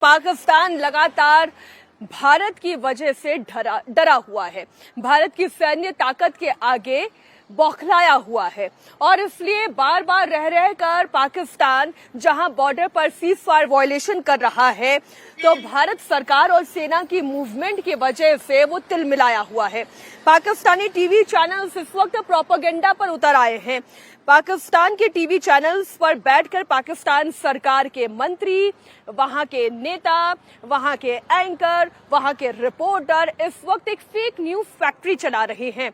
पाकिस्तान लगातार भारत की वजह से डरा हुआ है, भारत की सैन्य ताकत के आगे बौखलाया हुआ है और इसलिए बार बार रह कर पाकिस्तान जहां बॉर्डर पर सीज फायर वायलेशन कर रहा है तो भारत सरकार और सेना की मूवमेंट की वजह से वो तिलमिलाया हुआ है। पाकिस्तानी टीवी चैनल्स इस वक्त प्रोपेगेंडा पर उतर आए हैं। पाकिस्तान के टीवी चैनल्स पर बैठकर पाकिस्तान सरकार के मंत्री, वहां के नेता, वहां के एंकर, वहां के रिपोर्टर इस वक्त एक फेक न्यूज फैक्ट्री चला रहे हैं।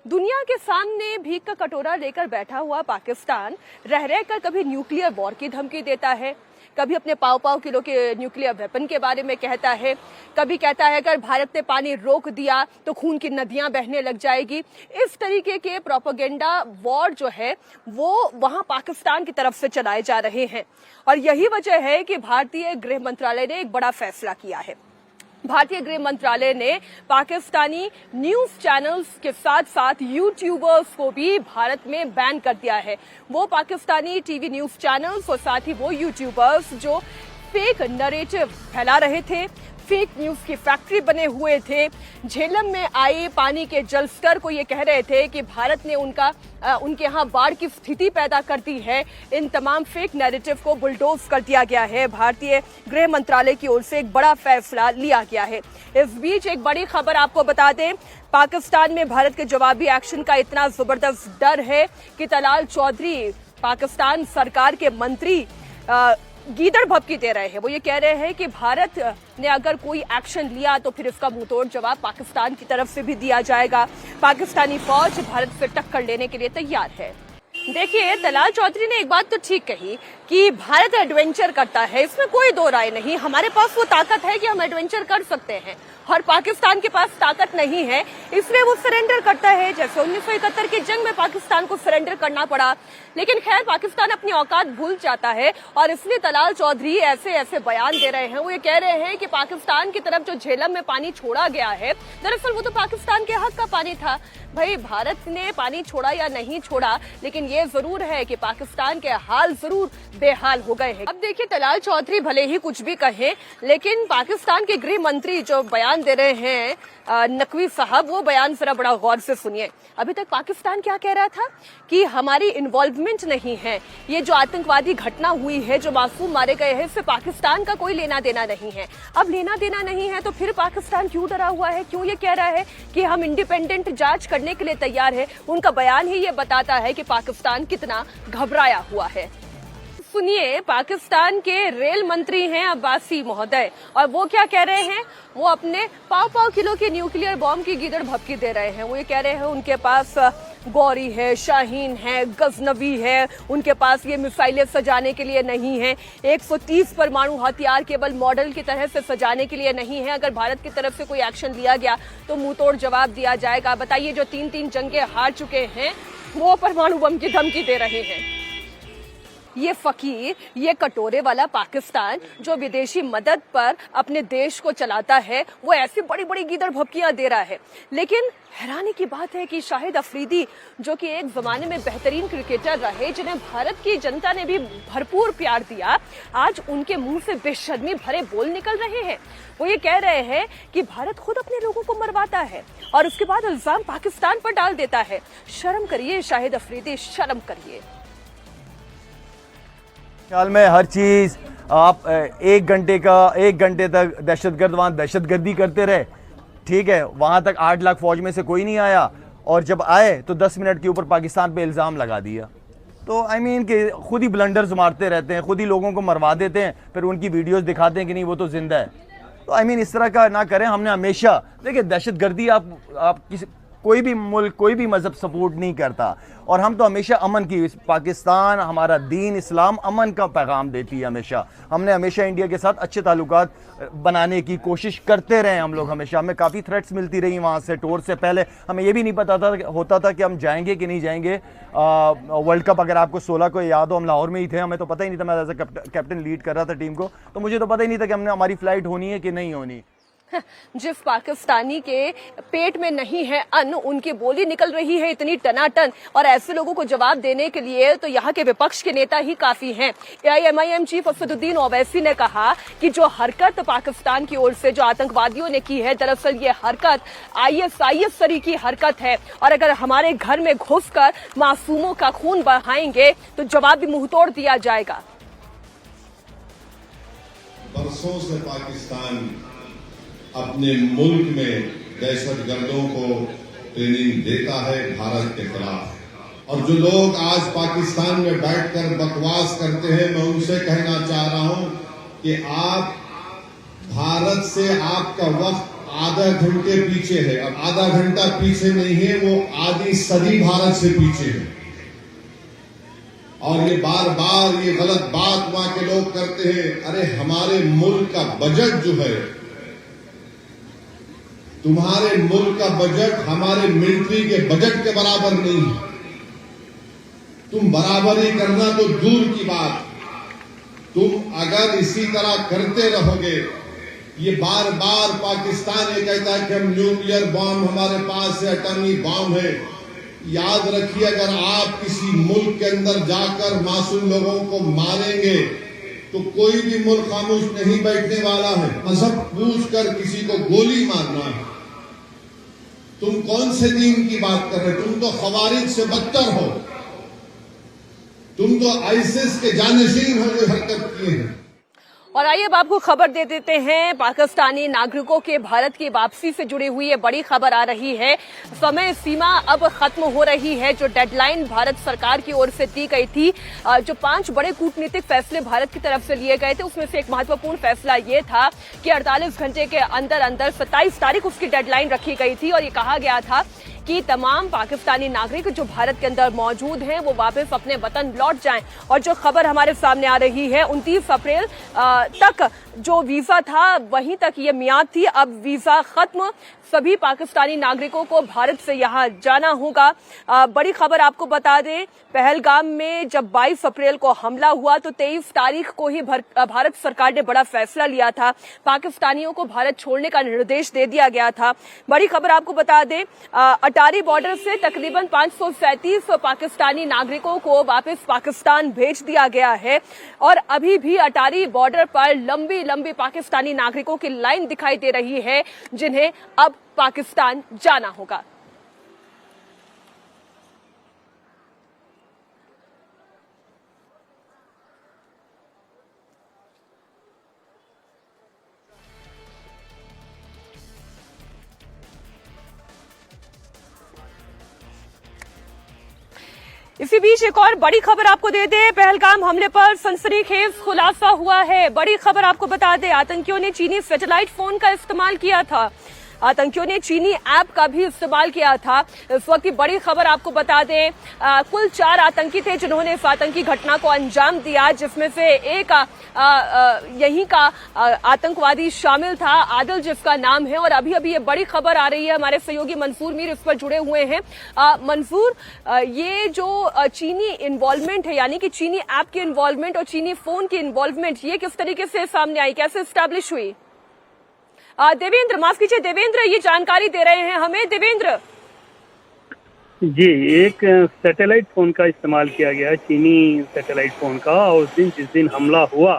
दुनिया के सामने भीख का कटोरा लेकर बैठा हुआ पाकिस्तान रह कर कभी न्यूक्लियर वॉर की धमकी देता है, कभी अपने पाव किलो के न्यूक्लियर वेपन के बारे में कहता है, कभी कहता है अगर भारत ने पानी रोक दिया तो खून की नदियां बहने लग जाएगी। इस तरीके के प्रोपेगेंडा वॉर जो है वो वहां पाकिस्तान की तरफ से चलाए जा रहे हैं और यही वजह है कि भारतीय गृह मंत्रालय ने एक बड़ा फैसला किया है। भारतीय गृह मंत्रालय ने पाकिस्तानी न्यूज चैनल्स के साथ साथ यूट्यूबर्स को भी भारत में बैन कर दिया है। वो पाकिस्तानी टीवी न्यूज चैनल्स और साथ ही वो यूट्यूबर्स जो फेक नरेटिव फैला रहे थे, फेक न्यूज की फैक्ट्री बने हुए थे, झेलम में आए पानी के जल स्तर को ये कह रहे थे कि भारत ने उनके यहाँ बाढ़ की स्थिति पैदा कर दी है। इन तमाम फेक नैरेटिव को बुलडोज कर दिया गया है। भारतीय गृह मंत्रालय की ओर से एक बड़ा फैसला लिया गया है। इस बीच एक बड़ी खबर आपको बता दें, पाकिस्तान में भारत के जवाबी एक्शन का इतना जबरदस्त डर है कि तलाल चौधरी पाकिस्तान सरकार के मंत्री गीदड़ भभकी दे रहे हैं। वो ये कह रहे हैं कि भारत ने अगर कोई एक्शन लिया तो फिर इसका मुंहतोड़ जवाब पाकिस्तान की तरफ से भी दिया जाएगा। पाकिस्तानी फौज भारत से टक्कर लेने के लिए तैयार है। देखिए, तलाल चौधरी ने एक बात तो ठीक कही कि भारत एडवेंचर करता है, इसमें कोई दो राय नहीं। हमारे पास वो ताकत है कि हम एडवेंचर कर सकते हैं और पाकिस्तान के पास ताकत नहीं है, इसलिए वो सरेंडर करता है। जैसे 1971 की जंग में पाकिस्तान को सरेंडर करना पड़ा, लेकिन खैर पाकिस्तान अपनी औकात भूल जाता है और इसलिए तलाल चौधरी ऐसे बयान दे रहे हैं। वो ये कह रहे हैं कि पाकिस्तान की तरफ जो झेलम में पानी छोड़ा गया है, दरअसल वो तो पाकिस्तान के हक का पानी था। भाई, भारत ने पानी छोड़ा या नहीं छोड़ा, लेकिन ये जरूर है कि पाकिस्तान के हाल जरूर बेहाल हो गए हैं। अब देखिए, तलाल चौधरी भले ही कुछ भी कहें, लेकिन पाकिस्तान के गृह मंत्री जो बयान दे रहे हैं नकवी साहब, वो बयान जरा बड़ा गौर से सुनिए। अभी तक पाकिस्तान क्या कह रहा था कि हमारी इन्वॉल्वमेंट नहीं है, ये जो आतंकवादी घटना हुई है, जो मासूम मारे गए हैं, इससे पाकिस्तान का कोई लेना देना नहीं है। अब लेना देना नहीं है तो फिर पाकिस्तान क्यों डरा हुआ है, क्यों ये कह रहा है कि हम इंडिपेंडेंट जांच करने के लिए तैयार है? उनका बयान ही ये बताता है कि पाकिस्तान कितना घबराया हुआ है। सुनिए, पाकिस्तान के रेल मंत्री हैं अब्बासी महोदय, और वो क्या कह रहे हैं? वो अपने पाव किलो के न्यूक्लियर बॉम्ब की गीदड़ भभकी दे रहे हैं। वो ये कह रहे हैं उनके पास गौरी है, शाहीन है, गजनवी है, उनके पास ये मिसाइलें सजाने के लिए नहीं है। 130 परमाणु हथियार केवल मॉडल की तरह से सजाने के लिए नहीं है। अगर भारत की तरफ से कोई एक्शन लिया गया तो मुंहतोड़ जवाब दिया जाएगा। बताइए, जो 3 जंगें हार चुके हैं वो परमाणु बम की धमकी दे रहे हैं। ये फकीर, ये कटोरे वाला पाकिस्तान जो विदेशी मदद पर अपने देश को चलाता है, वो ऐसी बड़ी बड़ी गीदड़ भभकियां दे रहा है। लेकिन हैरानी की बात है कि शाहिद अफरीदी, जो कि एक जमाने में बेहतरीन क्रिकेटर रहे, जिन्हें भारत की जनता ने भी भरपूर प्यार दिया, आज उनके मुंह से बेशर्मी भरे बोल निकल रहे हैं। वो ये कह रहे हैं कि भारत खुद अपने लोगों को मरवाता है और उसके बाद इल्जाम पाकिस्तान पर डाल देता है। शर्म करिए शाहिद अफरीदी, शर्म करिए। ख्याल में हर चीज़ आप 1 घंटे तक दहशतगर्द वहाँ दहशतगर्दी करते रहे, ठीक है। वहाँ तक 8 लाख फौज में से कोई नहीं आया और जब आए तो 10 मिनट के ऊपर पाकिस्तान पे इल्ज़ाम लगा दिया। तो आई मीन कि खुद ही ब्लंडर्स मारते रहते हैं, खुद ही लोगों को मरवा देते हैं, फिर उनकी वीडियोस दिखाते हैं कि नहीं वो तो जिंदा है। तो आई मीन इस तरह का ना करें। हमने हमेशा देखिए, दहशतगर्दी आप कोई भी मुल्क, कोई भी मजहब सपोर्ट नहीं करता और हम तो हमेशा अमन की, पाकिस्तान, हमारा दीन इस्लाम अमन का पैगाम देती है। हमेशा हमने इंडिया के साथ अच्छे ताल्लुकात बनाने की कोशिश करते रहे। हम लोग हमेशा, हमें काफ़ी थ्रेट्स मिलती रही वहाँ से। टूर से पहले हमें ये भी नहीं पता होता था कि हम जाएंगे कि नहीं जाएंगे। वर्ल्ड कप अगर आपको 16 को याद हो, हम लाहौर में ही थे, हमें तो पता ही नहीं था। मैं एज ए कैप्टन लीड कर रहा था टीम को, तो मुझे तो पता ही नहीं था कि हमारी फ्लाइट होनी है कि नहीं होनी। जिस पाकिस्तानी के पेट में नहीं है अन्न, उनकी बोली निकल रही है इतनी टनाटन, और ऐसे लोगों को जवाब देने के लिए तो यहाँ के विपक्ष के नेता ही काफी हैं। AIMIM चीफ असदुद्दीन ओवैसी ने कहा कि जो हरकत पाकिस्तान की ओर से जो आतंकवादियों ने की है, दरअसल ये हरकत ISIS सरी की हरकत है, और अगर हमारे घर में घुसकर मासूमों का खून बहाएंगे तो जवाब भी मुंहतोड़ दिया जाएगा। बरसों से पाकिस्तान अपने मुल्क में दहशतगर्दों को ट्रेनिंग देता है भारत के खिलाफ, और जो लोग आज पाकिस्तान में बैठकर बकवास करते हैं, मैं उनसे कहना चाह रहा हूं कि आप भारत से आपका वक्त आधा घंटे पीछे है। अब आधा घंटा पीछे नहीं है, वो आधी सदी भारत से पीछे है। और ये बार बार ये गलत बात वहां के लोग करते हैं, अरे हमारे मुल्क का बजट जो है, तुम्हारे मुल्क का बजट हमारे मिलिट्री के बजट के बराबर नहीं है। तुम बराबरी करना तो दूर की बात, तुम अगर इसी तरह करते रहोगे, ये बार बार पाकिस्तान ये कहता है कि हम न्यूक्लियर बॉम्ब हमारे पास है, एटॉमिक बॉम्ब है। याद रखिए, अगर आप किसी मुल्क के अंदर जाकर मासूम लोगों को मारेंगे तो कोई भी मुल्क खामोश नहीं बैठने वाला है। मजहब पूछकर किसी को गोली मारना है, तुम कौन से दीन की बात कर रहे हो? तुम तो खवारिज से बदतर हो, तुम तो आईसिस के जानशीन हो जो हरकत किए हैं। और आइए अब आपको खबर दे देते हैं, पाकिस्तानी नागरिकों के भारत की वापसी से जुड़ी हुई ये बड़ी खबर आ रही है। समय सीमा अब खत्म हो रही है, जो डेडलाइन भारत सरकार की ओर से दी गई थी। जो 5 बड़े कूटनीतिक फैसले भारत की तरफ से लिए गए थे, उसमें से एक महत्वपूर्ण फैसला ये था कि 48 घंटे के अंदर अंदर 27 तारीख उसकी डेडलाइन रखी गई थी, और ये कहा गया था कि तमाम पाकिस्तानी नागरिक जो भारत के अंदर मौजूद हैं वो वापस अपने वतन लौट जाएं। और जो खबर हमारे सामने आ रही है, 29 अप्रैल तक जो वीजा था वहीं तक ये मियाद थी, अब वीजा खत्म, सभी पाकिस्तानी नागरिकों को भारत से यहां जाना होगा। बड़ी खबर आपको बता दें, पहलगाम में जब 22 अप्रैल को हमला हुआ तो 23 तारीख को ही भारत सरकार ने बड़ा फैसला लिया था, पाकिस्तानियों को भारत छोड़ने का निर्देश दे दिया गया था। बड़ी खबर आपको बता दें, अटारी बॉर्डर से तकरीबन 537 पाकिस्तानी नागरिकों को वापस पाकिस्तान भेज दिया गया है, और अभी भी अटारी बॉर्डर पर लंबी लंबी पाकिस्तानी नागरिकों की लाइन दिखाई दे रही है, जिन्हें अब पाकिस्तान जाना होगा। इसी बीच एक और बड़ी खबर आपको दे दे, पहलगाम हमले पर सनसनीखेज खुलासा हुआ है। बड़ी खबर आपको बता दे, आतंकियों ने चीनी सैटेलाइट फोन का इस्तेमाल किया था, आतंकियों ने चीनी ऐप का भी इस्तेमाल किया था। इस वक्त की बड़ी खबर आपको बता दें, कुल 4 आतंकी थे जिन्होंने इस आतंकी घटना को अंजाम दिया, जिसमें से एक यहीं का आतंकवादी शामिल था, आदिल जिसका नाम है। और अभी अभी ये बड़ी खबर आ रही है, हमारे सहयोगी मंसूर मीर इस पर जुड़े हुए हैं। मंसूर, ये जो चीनी इन्वॉल्वमेंट है, यानी कि चीनी ऐप की इन्वॉल्वमेंट और चीनी फोन की इन्वॉल्वमेंट, ये किस तरीके से सामने आई, कैसे स्टैब्लिश हुई? देवेंद्र, माफ कीजिए देवेंद्र, ये जानकारी दे रहे हैं हमें। देवेंद्र जी, एक सैटेलाइट फोन का इस्तेमाल किया गया, चीनी सैटेलाइट फोन का, और उस दिन जिस दिन हमला हुआ,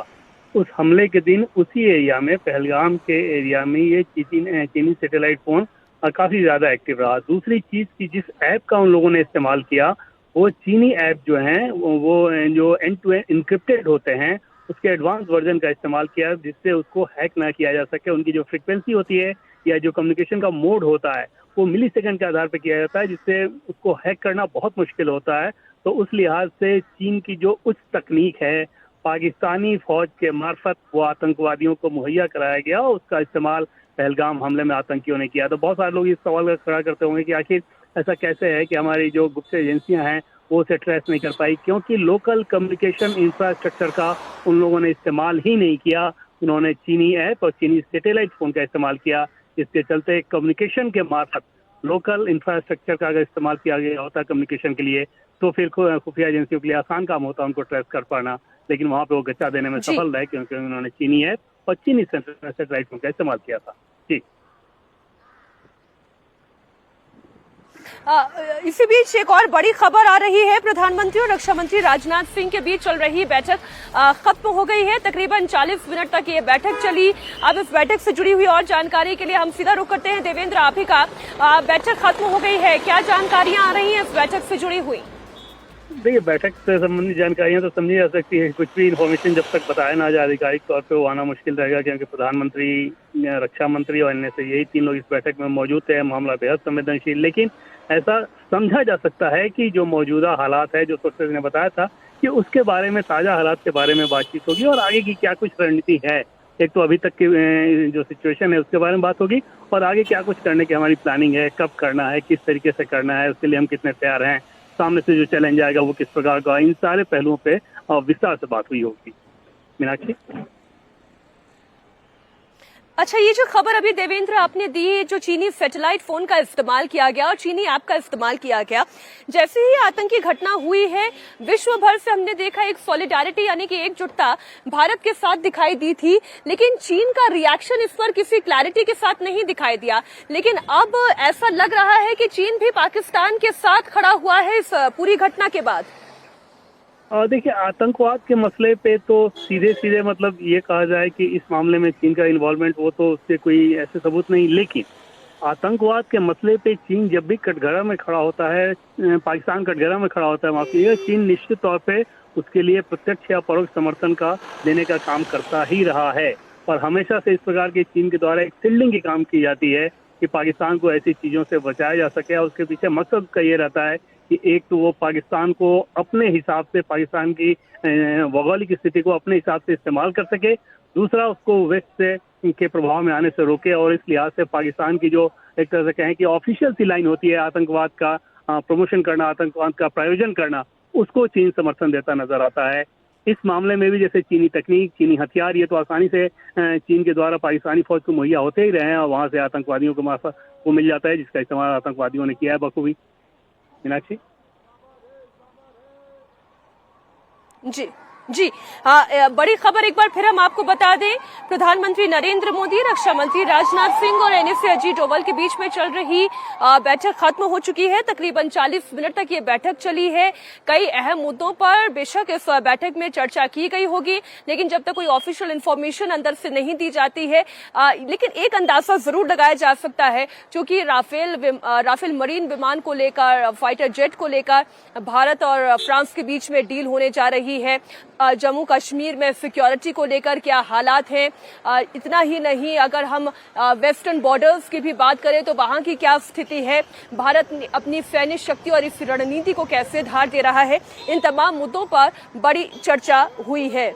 उस हमले के दिन उसी एरिया में, पहलगाम के एरिया में, ये चीनी सैटेलाइट फोन काफी ज्यादा एक्टिव रहा। दूसरी चीज की जिस ऐप का उन लोगों ने इस्तेमाल किया, वो चीनी ऐप जो हैं, वो जो एंड टू एंड इनक्रिप्टेड होते हैं, उसके एडवांस वर्जन का इस्तेमाल किया, जिससे उसको हैक ना किया जा सके। उनकी जो फ्रिक्वेंसी होती है या जो कम्युनिकेशन का मोड होता है, वो मिली सेकंड के आधार पर किया जाता है, जिससे उसको हैक करना बहुत मुश्किल होता है। तो उस लिहाज से चीन की जो उच्च तकनीक है, पाकिस्तानी फौज के मार्फत वो आतंकवादियों को मुहैया कराया गया, और उसका इस्तेमाल पहलगाम हमले में आतंकियों ने किया। तो बहुत सारे लोग इस सवाल का खड़ा करते होंगे कि आखिर ऐसा कैसे है कि हमारी जो गुप्त एजेंसियां हैं वो उसे ट्रेस नहीं कर पाई, क्योंकि लोकल कम्युनिकेशन इंफ्रास्ट्रक्चर का उन लोगों ने इस्तेमाल ही नहीं किया। उन्होंने चीनी ऐप और चीनी सैटेलाइट फोन का इस्तेमाल किया, जिसके चलते कम्युनिकेशन के मार्फत लोकल इंफ्रास्ट्रक्चर का अगर इस्तेमाल किया गया होता कम्युनिकेशन के लिए, तो फिर खुफिया एजेंसियों के लिए आसान काम होता उनको ट्रेस कर पाना। लेकिन वहां पे वो गच्चा देने में सफल रहे, क्योंकि उन्होंने चीनी ऐप और चीनी सैटेलाइट फोन का इस्तेमाल किया था। जी। इसी बीच एक और बड़ी खबर आ रही है। प्रधानमंत्री और रक्षा मंत्री राजनाथ सिंह के बीच चल रही बैठक खत्म हो गई है। तकरीबन 40 मिनट तक ये बैठक चली। अब इस बैठक से जुड़ी हुई और जानकारी के लिए हम सीधा रुख करते हैं देवेंद्र आप ही का। बैठक खत्म हो गई है, क्या जानकारियां आ रही हैं इस बैठक से जुड़ी हुई? देखिए, बैठक से संबंधित जानकारियां तो समझी जा सकती है। कुछ भी इन्फॉर्मेशन जब तक बताया ना जाए आधिकारिक तौर पे वो आना मुश्किल रहेगा, क्योंकि प्रधानमंत्री, रक्षा मंत्री और अन्य से यही 3 लोग इस बैठक में मौजूद थे। मामला बेहद संवेदनशील, लेकिन ऐसा समझा जा सकता है कि जो मौजूदा हालात है, जो सोर्सेज ने बताया था कि उसके बारे में, ताजा हालात के बारे में बातचीत होगी और आगे की क्या कुछ रणनीति है। एक तो अभी तक की जो सिचुएशन है उसके बारे में बात होगी और आगे क्या कुछ करने की हमारी प्लानिंग है, कब करना है, किस तरीके से करना है, उसके लिए हम कितने तैयार हैं, सामने से जो चैलेंज आएगा वो किस प्रकार का, इन सारे पहलुओं पे विस्तार से बात हुई होगी। मीनाक्षी। अच्छा, ये जो खबर अभी देवेंद्र आपने दी, जो चीनी सैटेलाइट फोन का इस्तेमाल किया गया और चीनी ऐप का इस्तेमाल किया गया, जैसे ही आतंकी घटना हुई है विश्व भर से हमने देखा एक सॉलिडारिटी यानी कि एकजुटता भारत के साथ दिखाई दी थी, लेकिन चीन का रिएक्शन इस पर किसी क्लैरिटी के साथ नहीं दिखाई दिया। लेकिन अब ऐसा लग रहा है कि चीन भी पाकिस्तान के साथ खड़ा हुआ है इस पूरी घटना के बाद। देखिए, आतंकवाद के मसले पे तो सीधे मतलब ये कहा जाए कि इस मामले में चीन का इन्वॉल्वमेंट, वो तो उससे कोई ऐसे सबूत नहीं, लेकिन आतंकवाद के मसले पे चीन जब भी कटघरा में खड़ा होता है, पाकिस्तान कटघरा में खड़ा होता है, माफ कीजिएगा, चीन निश्चित तौर पे उसके लिए प्रत्यक्ष या परोक्ष समर्थन का देने का काम करता ही रहा है। और हमेशा से इस प्रकार के चीन के द्वारा एक फील्डिंग की काम की जाती है कि पाकिस्तान को ऐसी चीजों से बचाया जा सके। और उसके पीछे मकसद का ये रहता है कि एक तो वो पाकिस्तान को अपने हिसाब से, पाकिस्तान की भौगोलिक स्थिति को अपने हिसाब से इस्तेमाल कर सके, दूसरा उसको वेस्ट से के प्रभाव में आने से रोके। और इस लिहाज से पाकिस्तान की जो एक तरह से कहें कि ऑफिशियल सी लाइन होती है आतंकवाद का प्रमोशन करना, आतंकवाद का प्रायोजन करना, उसको चीन समर्थन देता नजर आता है। इस मामले में भी जैसे चीनी तकनीक, चीनी हथियार, ये तो आसानी से चीन के द्वारा पाकिस्तानी फौज को मुहैया होते ही रहे हैं और वहां से आतंकवादियों को मिल जाता है, जिसका इस्तेमाल आतंकवादियों ने किया है बखूबी। मीनाक्षी। जी जी, बड़ी खबर एक बार फिर हम आपको बता दें। प्रधानमंत्री नरेंद्र मोदी, रक्षा मंत्री राजनाथ सिंह और एनएसए अजीत डोभाल के बीच में चल रही बैठक खत्म हो चुकी है। तकरीबन 40 मिनट तक ये बैठक चली है। कई अहम मुद्दों पर बेशक इस बैठक में चर्चा की गई होगी, लेकिन जब तक कोई ऑफिशियल इन्फॉर्मेशन अंदर से नहीं दी जाती है, लेकिन एक अंदाजा जरूर लगाया जा सकता है, क्योंकि राफेल मरीन विमान को लेकर, फाइटर जेट को लेकर भारत और फ्रांस के बीच में डील होने जा रही है। जम्मू कश्मीर में सिक्योरिटी को लेकर क्या हालात हैं, इतना ही नहीं, अगर हम वेस्टर्न बॉर्डर्स की भी बात करें तो वहां की क्या स्थिति है, भारत अपनी सैन्य शक्ति और इस रणनीति को कैसे धार दे रहा है, इन तमाम मुद्दों पर बड़ी चर्चा हुई है।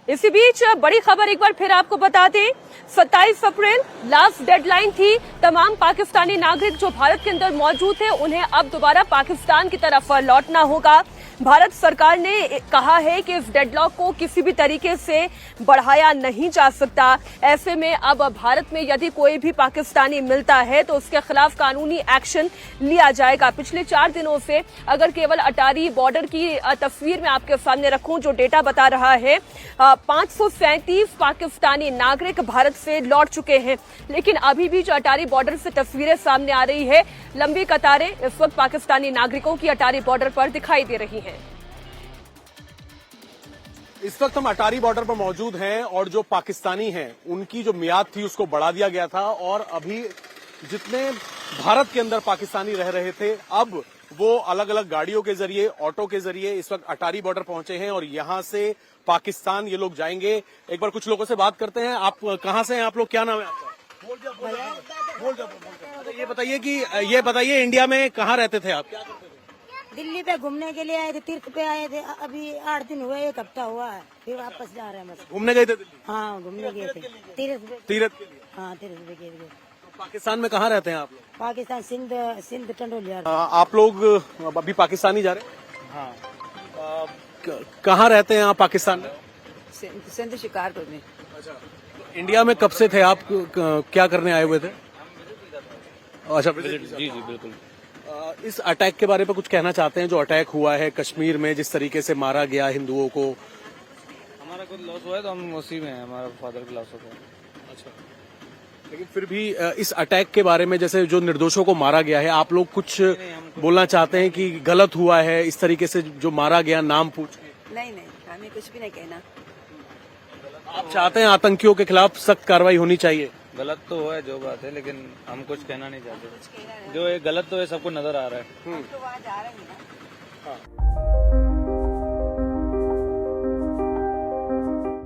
इसी बीच बड़ी खबर एक बार फिर आपको बता दें, 27 अप्रैल लास्ट डेडलाइन थी। तमाम पाकिस्तानी नागरिक जो भारत के अंदर मौजूद थे उन्हें अब दोबारा पाकिस्तान की तरफ लौटना होगा। भारत सरकार ने कहा है कि इस डेडलॉक को किसी भी तरीके से बढ़ाया नहीं जा सकता। ऐसे में अब भारत में यदि कोई भी पाकिस्तानी मिलता है तो उसके खिलाफ कानूनी एक्शन लिया जाएगा। पिछले 4 दिनों से अगर केवल अटारी बॉर्डर की तस्वीर में आपके सामने रखूं, जो डेटा बता रहा है, 537 पाकिस्तानी नागरिक भारत से लौट चुके हैं। लेकिन अभी भी जो अटारी बॉर्डर से तस्वीरें सामने आ रही है, लंबी कतारें इस वक्त पाकिस्तानी नागरिकों की अटारी बॉर्डर पर दिखाई दे रही हैं। इस वक्त हम अटारी बॉर्डर पर मौजूद हैं और जो पाकिस्तानी हैं उनकी जो मियाद थी उसको बढ़ा दिया गया था और अभी जितने भारत के अंदर पाकिस्तानी रह रहे थे अब वो अलग अलग गाड़ियों के जरिए, ऑटो के जरिए इस वक्त अटारी बॉर्डर पहुंचे हैं और यहां से पाकिस्तान ये लोग जाएंगे। एक बार कुछ लोगों से बात करते हैं। आप कहां से हैं? आप लोग, क्या नाम है आपका? ये बताइए इंडिया में कहाँ रहते थे आप? क्या करते थे? दिल्ली पे घूमने के लिए आए थे, तीर्थ पे आए थे। अभी 8 दिन हुए, 1 हफ्ता हुआ है, फिर वापस जा रहे हैं बस। घूमने गए थे दिल्ली? हाँ, घूमने गए थे, तीर्थ के लिए। हाँ, तीर्थ पे गए थे। पाकिस्तान में कहाँ रहते हैं आप लोग? पाकिस्तान सिंध टंडोलिया। आप लोग अभी पाकिस्तानी जा रहे हैं? हाँ। कहाँ रहते हैं आप पाकिस्तान में? सिंध शिकारपुर में। अच्छा, तो इंडिया में कब से थे आप? क्या करने आए हुए थे? अच्छा, जी बिल्कुल। इस अटैक के बारे में कुछ कहना चाहते हैं, जो अटैक हुआ है कश्मीर में, जिस तरीके से मारा गया हिंदुओं को? हमारा कुछ लॉस हुआ है तो हम उसी में हैं, हमारा फादर का लॉस हो गया। अच्छा, लेकिन फिर भी इस अटैक के बारे में, जैसे जो निर्दोषों को मारा गया है, आप लोग कुछ बोलना चाहते हैं कि गलत हुआ है इस तरीके से जो मारा गया नाम पूछ के? नहीं हमें कुछ भी नहीं कहना। आप चाहते हैं आतंकियों के खिलाफ सख्त कार्रवाई होनी चाहिए? गलत तो है जो बात है, लेकिन हम कुछ कहना नहीं चाहते। जो ये गलत तो है सबको नजर आ रहा है। तो वहाँ जा रहे हैं ना।